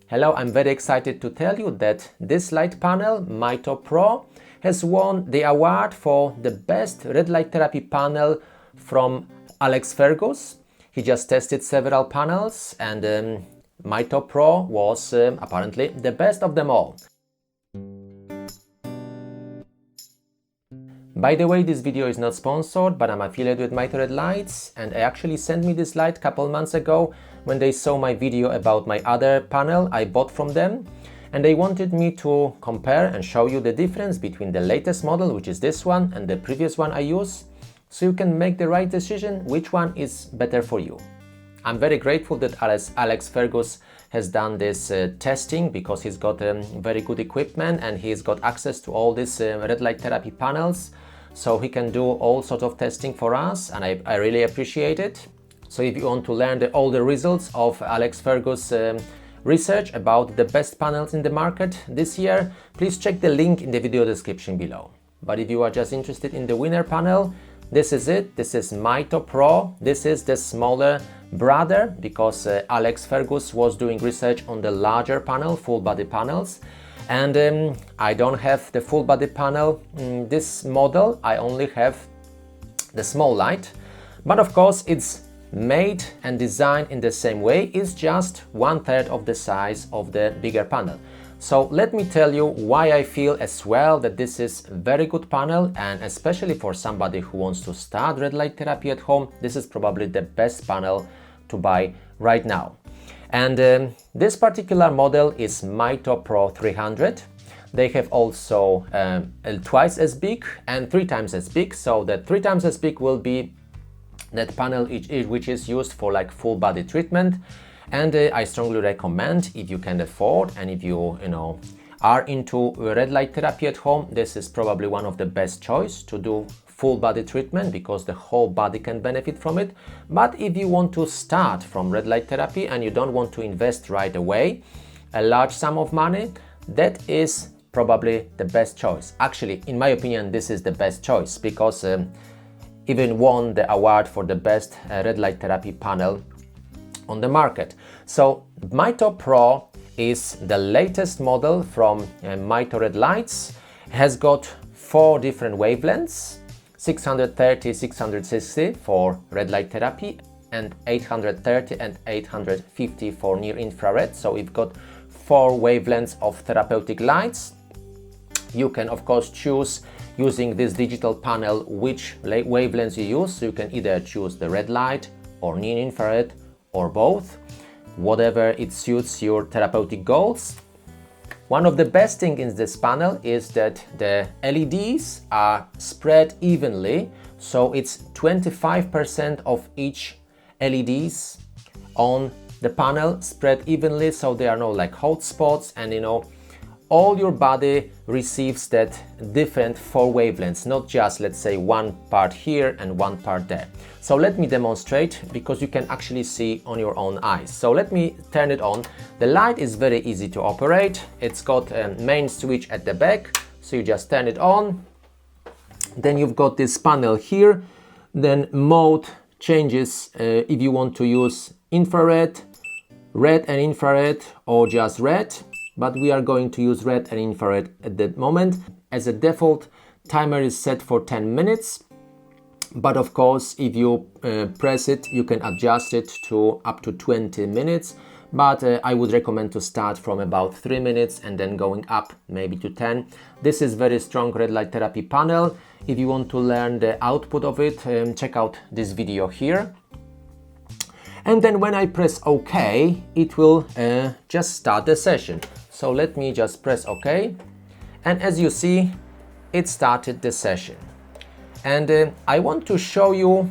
Hello, I'm very excited to tell you that this light panel, Mito PRO, has won the award for the best red light therapy panel from Serwiusz. He just tested several panels and Mito PRO was apparently the best of them all. By the way, this video is not sponsored, but I'm affiliated with Mito Red Lights, and they actually sent me this light a couple months ago when they saw my video about my other panel I bought from them, and they wanted me to compare and show you the difference between the latest model, which is this one, and the previous one I use, so you can make the right decision which one is better for you. I'm very grateful that Serwiusz has done this testing, because he's got very good equipment and he's got access to all these red light therapy panels, so he can do all sorts of testing for us, and I really appreciate it. So if you want to learn all the results of Serwiusz's research about the best panels in the market this year, please check the link in the video description below. But if you are just interested in the winner panel, this is it. This is Mito PRO. This is the smaller brother, because Serwiusz was doing research on the larger panel, full body panels, and I don't have the full body panel in this model. I only have the small light, but of course it's made and designed in the same way. It's just 1/3 of the size of the bigger panel. So let me tell you why I feel as well that this is a very good panel, and especially for somebody who wants to start red light therapy at home, this is probably the best panel to buy right now. And this particular model is Mito PRO 300. They have also twice as big and 3 times as big. So the 3 times as big will be that panel which is used for like full body treatment. And I strongly recommend, if you can afford and if you are into red light therapy at home, this is probably one of the best choice to do full body treatment, because the whole body can benefit from it. But if you want to start from red light therapy and you don't want to invest right away a large sum of money, that is probably the best choice. Actually, in my opinion, this is the best choice, because even won the award for the best red light therapy panel on the market. So Mito PRO is the latest model from Mito Red Lights. Has got 4 different wavelengths: 630, 660 for red light therapy, and 830 and 850 for near infrared. So we've got 4 wavelengths of therapeutic lights. You can of course choose, using this digital panel, which wavelengths you use. So you can either choose the red light or near infrared or both, whatever it suits your therapeutic goals. One of the best things in this panel is that the LEDs are spread evenly, so it's 25% of each LEDs on the panel spread evenly, so there are no like hot spots, and all your body receives that different 4 wavelengths, not just, let's say, one part here and one part there. So let me demonstrate, because you can actually see on your own eyes. So let me turn it on. The light is very easy to operate. It's got a main switch at the back, so you just turn it on. Then you've got this panel here. Then mode changes if you want to use infrared, red and infrared, or just red. But we are going to use red and infrared at the moment. As a default, timer is set for 10 minutes. But of course, if you press it, you can adjust it to up to 20 minutes. But I would recommend to start from about 3 minutes and then going up maybe to 10. This is very strong red light therapy panel. If you want to learn the output of it, check out this video here. And then when I press OK, it will just start the session. So let me just press OK, and as you see, it started the session. And I want to show you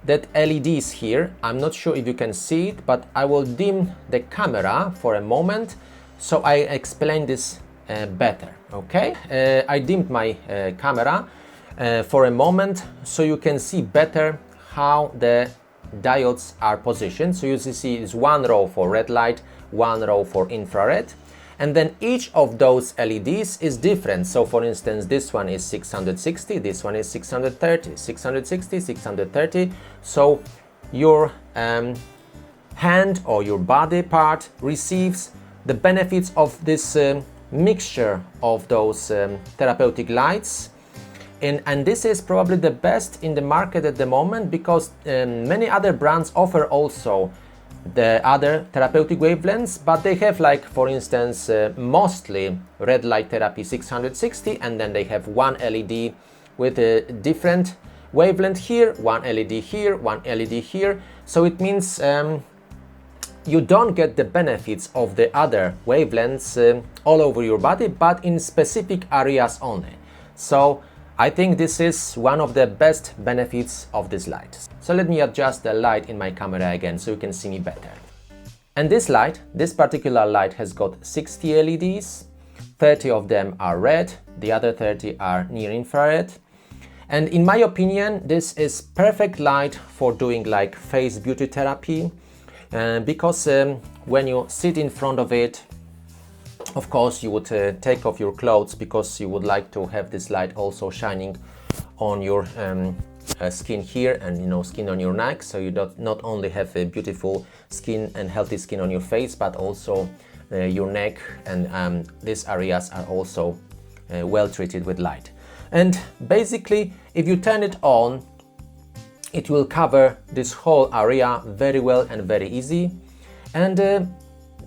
that LEDs here. I'm not sure if you can see it, but I will dim the camera for a moment so I explain this better, okay? I dimmed my camera for a moment so you can see better how the diodes are positioned. So you see is 1 row for red light, 1 row for infrared. And then each of those LEDs is different. So for instance, this one is 660, this one is 630, 660, 630. So your hand or your body part receives the benefits of this mixture of those therapeutic lights. And this is probably the best in the market at the moment, because many other brands offer also the other therapeutic wavelengths, but they have, like, for instance, mostly red light therapy 660, and then they have one LED with a different wavelength here, one LED here, one LED here. So it means you don't get the benefits of the other wavelengths all over your body, but in specific areas only. So I think this is one of the best benefits of this light. So let me adjust the light in my camera again so you can see me better. And this light, this particular light, has got 60 LEDs. 30 of them are red, the other 30 are near infrared. And in my opinion, this is perfect light for doing like face beauty therapy, because when you sit in front of it, of course you would take off your clothes, because you would like to have this light also shining on your skin here, and skin on your neck, so you not only have a beautiful skin and healthy skin on your face, but also your neck, and these areas are also well treated with light. And basically, if you turn it on, it will cover this whole area very well and very easy. And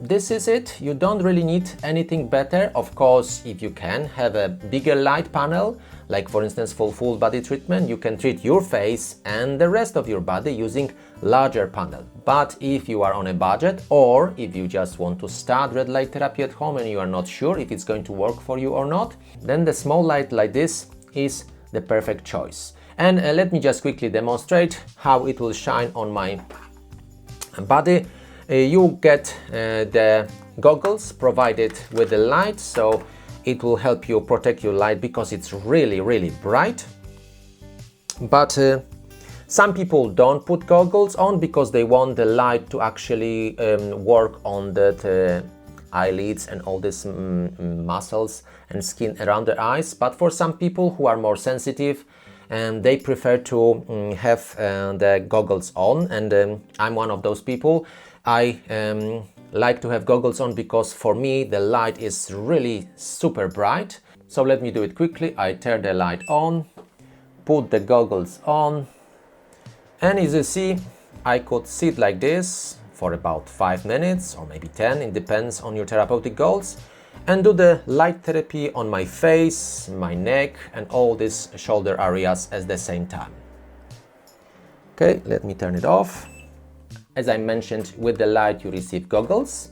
this is it. You don't really need anything better. Of course, if you can have a bigger light panel, like for instance for full body treatment, you can treat your face and the rest of your body using larger panel. But if you are on a budget, or if you just want to start red light therapy at home and you are not sure if it's going to work for you or not, then the small light like this is the perfect choice. And let me just quickly demonstrate how it will shine on my body. You get the goggles provided with the light, so it will help you protect your light because it's really, really bright. But some people don't put goggles on because they want the light to actually work on the eyelids and all these muscles and skin around the eyes. But for some people who are more sensitive, they prefer to have the goggles on, and I'm one of those people. I like to have goggles on because for me the light is really super bright. So let me do it quickly. I turn the light on, put the goggles on, and as you see, I could sit like this for about 5 minutes or maybe 10, it depends on your therapeutic goals, and do the light therapy on my face, my neck, and all these shoulder areas at the same time. Okay, let me turn it off. As I mentioned, with the light you receive goggles.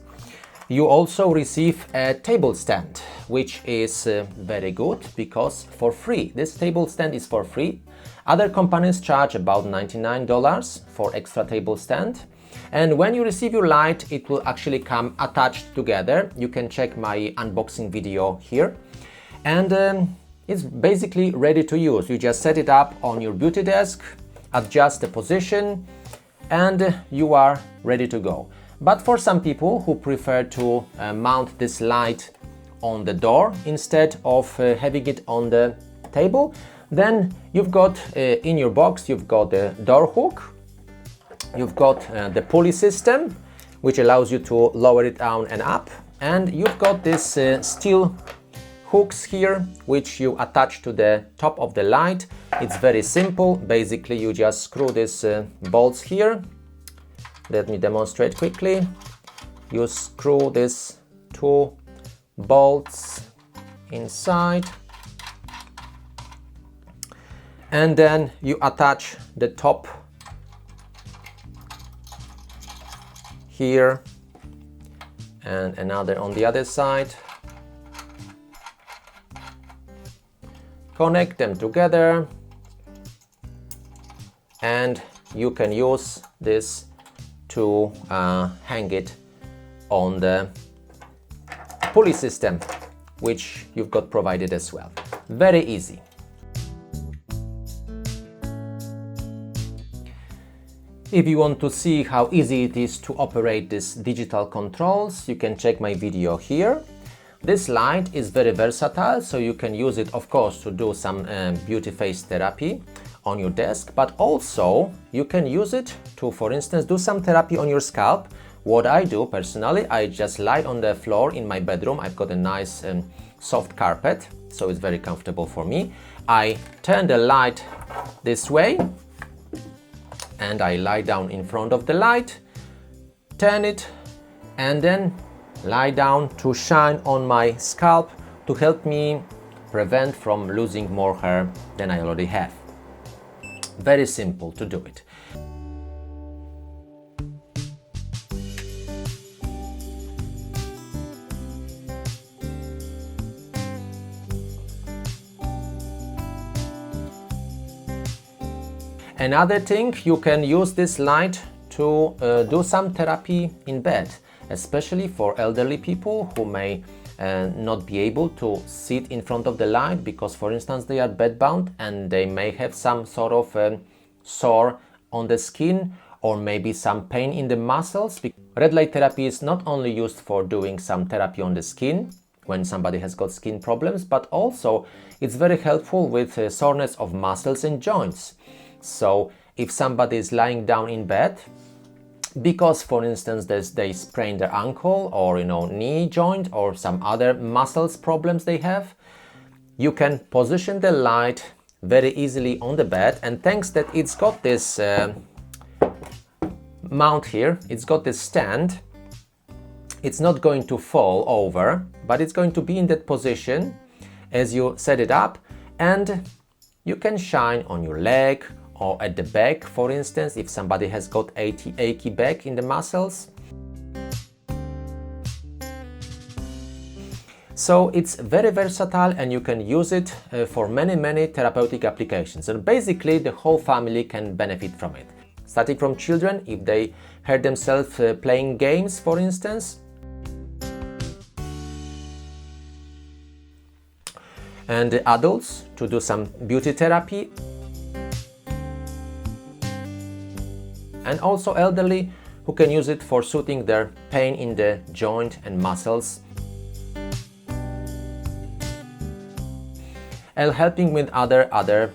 You also receive a table stand, which is very good because for free. This table stand is for free. Other companies charge about $99 for extra table stand. And when you receive your light, it will actually come attached together. You can check my unboxing video here. And it's basically ready to use. You just set it up on your beauty desk, adjust the position, and you are ready to go. But for some people who prefer to mount this light on the door instead of having it on the table, then you've got in your box, you've got the door hook, you've got the pulley system, which allows you to lower it down and up, and you've got this steel hooks here, which you attach to the top of the light. It's very simple. Basically, you just screw these bolts here. Let me demonstrate quickly. You screw these 2 bolts inside, and then you attach the top here and another on the other side. Connect them together, and you can use this to hang it on the pulley system, which you've got provided as well. Very easy. If you want to see how easy it is to operate these digital controls, you can check my video here. This light is very versatile, so you can use it, of course, to do some beauty face therapy on your desk, but also you can use it to, for instance, do some therapy on your scalp what I do personally, I just lie on the floor in my bedroom. I've got a nice soft carpet, so it's very comfortable for me. I turn the light this way and I lie down in front of the light, turn it, and then lie down to shine on my scalp to help me prevent from losing more hair than I already have. Very simple to do it. Another thing, you can use this light to do some therapy in bed, especially for elderly people who may not be able to sit in front of the light because, for instance, they are bedbound and they may have some sort of sore on the skin or maybe some pain in the muscles. Red light therapy is not only used for doing some therapy on the skin when somebody has got skin problems, but also it's very helpful with soreness of muscles and joints. So if somebody is lying down in bed because, for instance, they sprained their ankle or knee joint or some other muscles problems they have, you can position the light very easily on the bed, and thanks that it's got this mount here, it's got this stand, it's not going to fall over, but it's going to be in that position as you set it up, and you can shine on your leg or at the back, for instance, if somebody has got achy back in the muscles. So it's very versatile and you can use it for many therapeutic applications. And basically the whole family can benefit from it. Starting from children, if they hurt themselves playing games, for instance, and the adults to do some beauty therapy, and also elderly who can use it for soothing their pain in the joint and muscles, and helping with other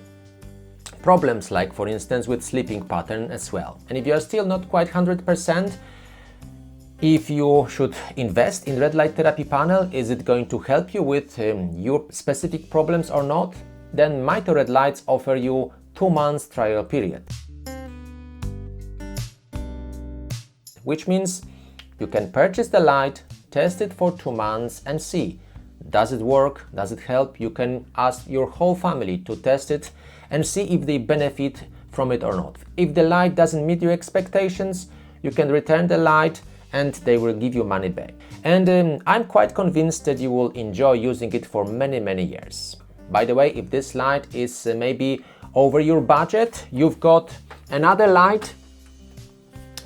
problems, like for instance with sleeping pattern as well. And if you are still not quite 100% if you should invest in red light therapy panel, is it going to help you with your specific problems or not, then Mito Red Lights offer you 2 months trial period. Which means you can purchase the light, test it for 2 months and see, does it work, does it help? You can ask your whole family to test it and see if they benefit from it or not. If the light doesn't meet your expectations, you can return the light and they will give you money back. And I'm quite convinced that you will enjoy using it for many years. By the way, if this light is maybe over your budget, you've got another light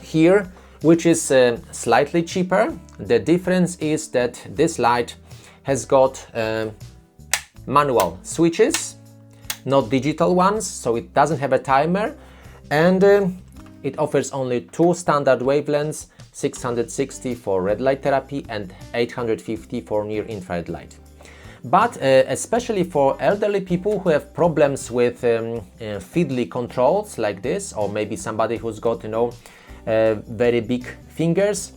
here which is slightly cheaper. The difference is that this light has got manual switches, not digital ones, so it doesn't have a timer, and it offers only 2 standard wavelengths, 660 for red light therapy and 850 for near infrared light. But especially for elderly people who have problems with fiddly controls like this, or maybe somebody who's got very big fingers,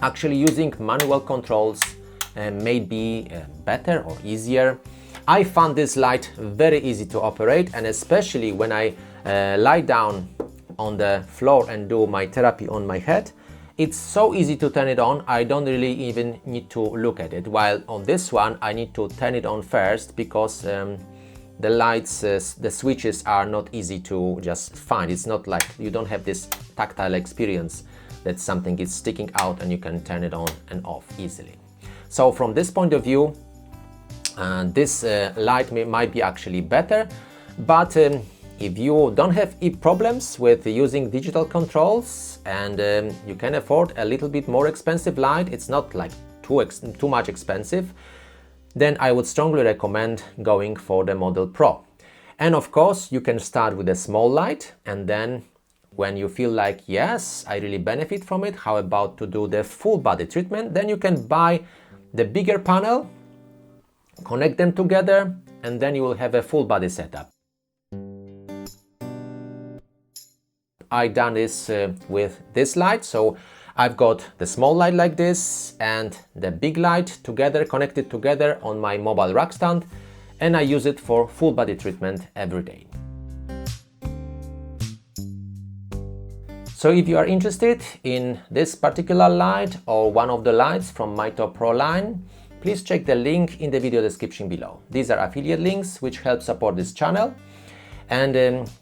actually using manual controls may be better or easier. I found this light very easy to operate, and especially when I lie down on the floor and do my therapy on my head, it's so easy to turn it on. I don't really even need to look at it, while on this one I need to turn it on first because the lights, the switches are not easy to just find. It's not like you don't have this tactile experience that something is sticking out and you can turn it on and off easily. So from this point of view, this light might be actually better, but if you don't have problems with using digital controls and you can afford a little bit more expensive light, it's not like too much expensive, then I would strongly recommend going for the Mito Pro. And of course, you can start with a small light, and then when you feel like, yes, I really benefit from it, how about to do the full body treatment, then you can buy the bigger panel, connect them together, and then you will have a full body setup. I done this with this light, so I've got the small light like this and the big light together, connected together on my mobile rack stand, and I use it for full body treatment every day. So if you are interested in this particular light or one of the lights from Mito PRO line, please check the link in the video description below. These are affiliate links which help support this channel. And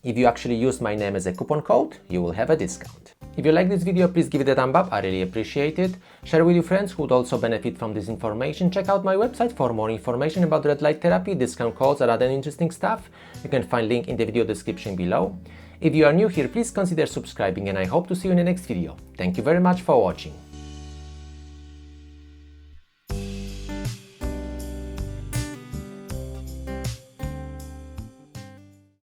if you actually use my name as a coupon code, you will have a discount. If you like this video, please give it a thumb up, I really appreciate it. Share with your friends who would also benefit from this information. Check out my website for more information about red light therapy, discount codes and other interesting stuff. You can find link in the video description below. If you are new here, please consider subscribing and I hope to see you in the next video. Thank you very much for watching.